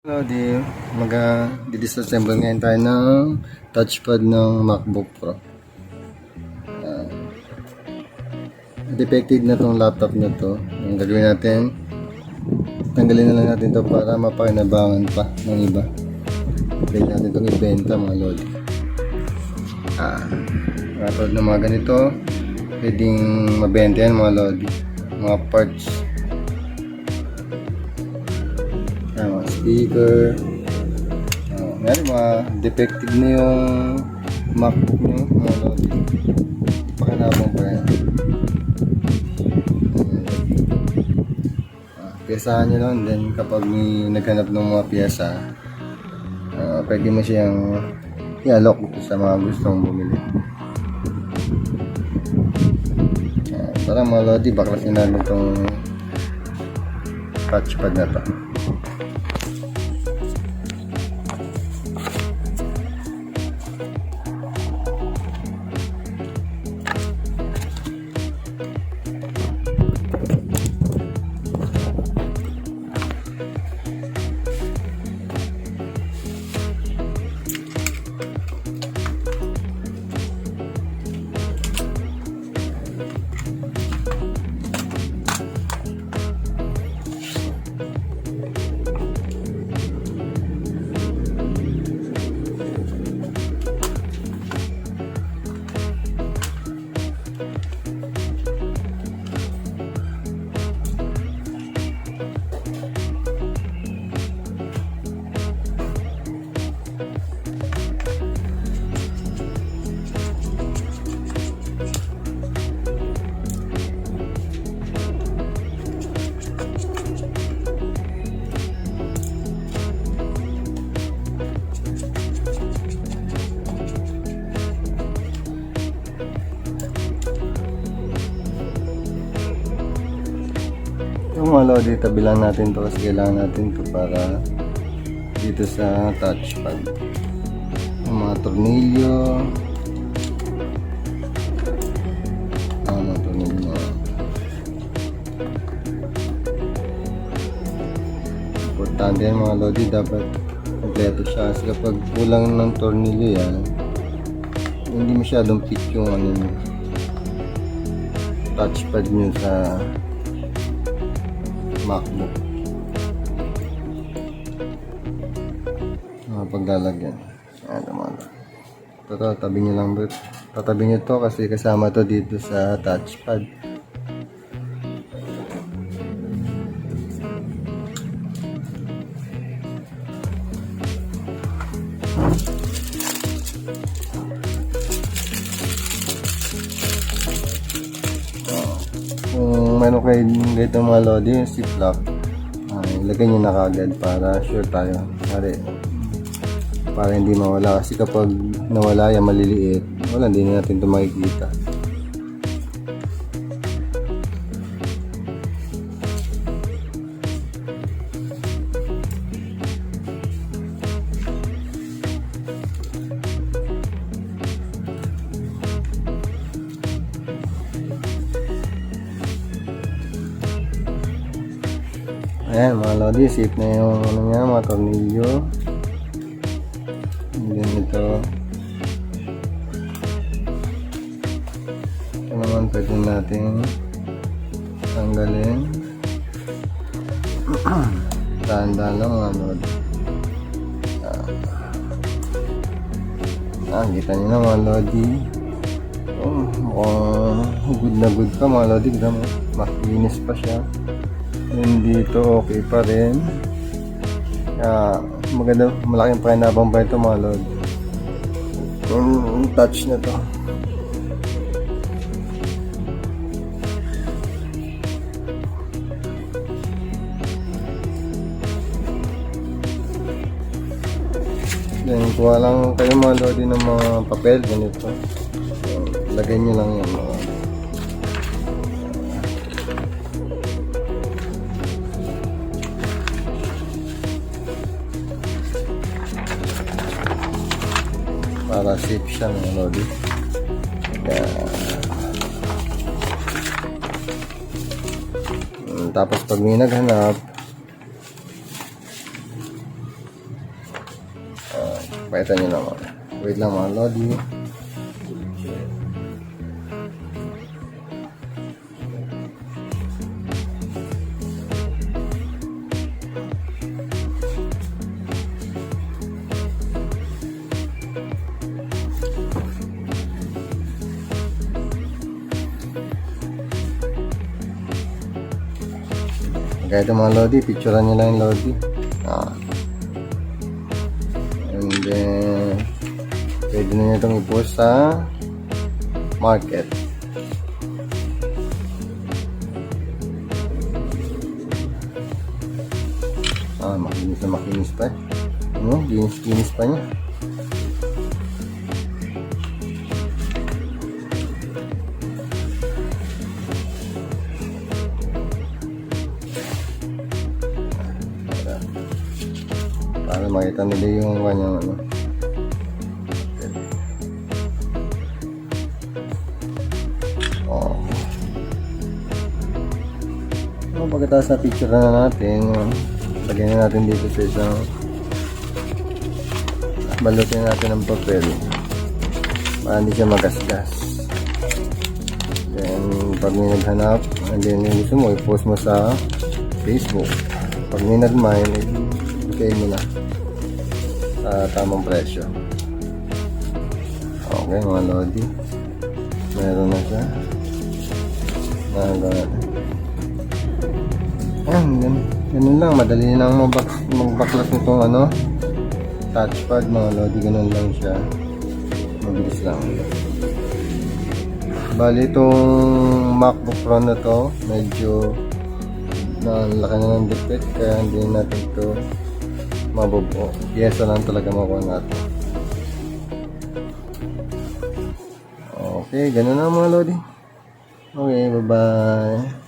Hello dear, mag-disassemble ngayon tayo ng touchpad ng MacBook Pro. Defective na tong laptop na to. Ang gagawin natin, tanggalin na lang natin to para mapakinabangan pa ng iba. Pwede natin itong ibenta mga lodi. Katulad ng mga ganito, pwedeng mabenta yan mga lodi. Mga parts. Mga speaker. Meron mga defective na yung MacBook nyo mga lodi. Pakinabang pa yan. Piyasahan nyo lang, then kapag may naghanap ng mga piyesa, pwede mo siyang i-alok sa mga gustong bumili. Para mga lodi, baklasin natin itong touchpad na to. Yung mga lodi, tabi lang natin to kasi kailangan natin to para dito sa touchpad. Yung mga tornilyo, mga tornilyo. Importante yan mga lodi, dapat kompleto siya kasi kapag kulang ng tornilyo yan, hindi masyadong fit yung touchpad nyo sa MacBook. Paglalagyan. Ito, tatabi nyo lang bro. Tatabi nyo to kasi kasama to dito sa touchpad. Kung meron kayo dito mga lodi, yung ziplock, ilagay nyo na kagad para sure tayo. Para hindi mawala. Kasi kapag nawala yan maliliit, wala, hindi natin ito makikita. Ayan mga lodi, safe na yung mga tornilyo. And then ito naman pwede natin tanggalin. Dahan-dahan lang mga lodi. Kita nyo na mga lodi. Mukhang good na good pa mga lodi. Makinis pa siya. And dito okay pa rin. Maganda, malaking pakinabang pa ito mga lodi. Yung touch na to. Then kuha lang kayo mga lodi ng mga papel ganito. Lagay nyo lang yan mga para safe siya mga lodi. Tapos pag may naghanap, Pakita nyo naman. Wait lang mga lodi. Kaya ito mga lodi, picturean nyo lang yung lodi. And then pwede na nyo itong i-post sa market. Makinis na makinis pa eh. Ginis pa niya. Para makita nila yung kanyang ano. Pagkatapos na picture na natin, lagyan na natin dito sa isang balutin natin ng papel para hindi siya magasgas. Then pag may naghanap, and then yung gusto mo i-post mo sa Facebook. Pag may nag-mine, ibigay mo na sa tamang presyo. Okay mga lodi, meron na siya. Ganun lang, madali lang magbaklas nitong ano, touchpad mga lodi, ganun lang siya, mabilis lang. Bali itong MacBook Pro na to, medyo laki na ng defect, kaya hindi natin ito mabubuo. Piyesa lang talaga makuha natin. Okay, ganun lang mga lodi. Okay, bye bye.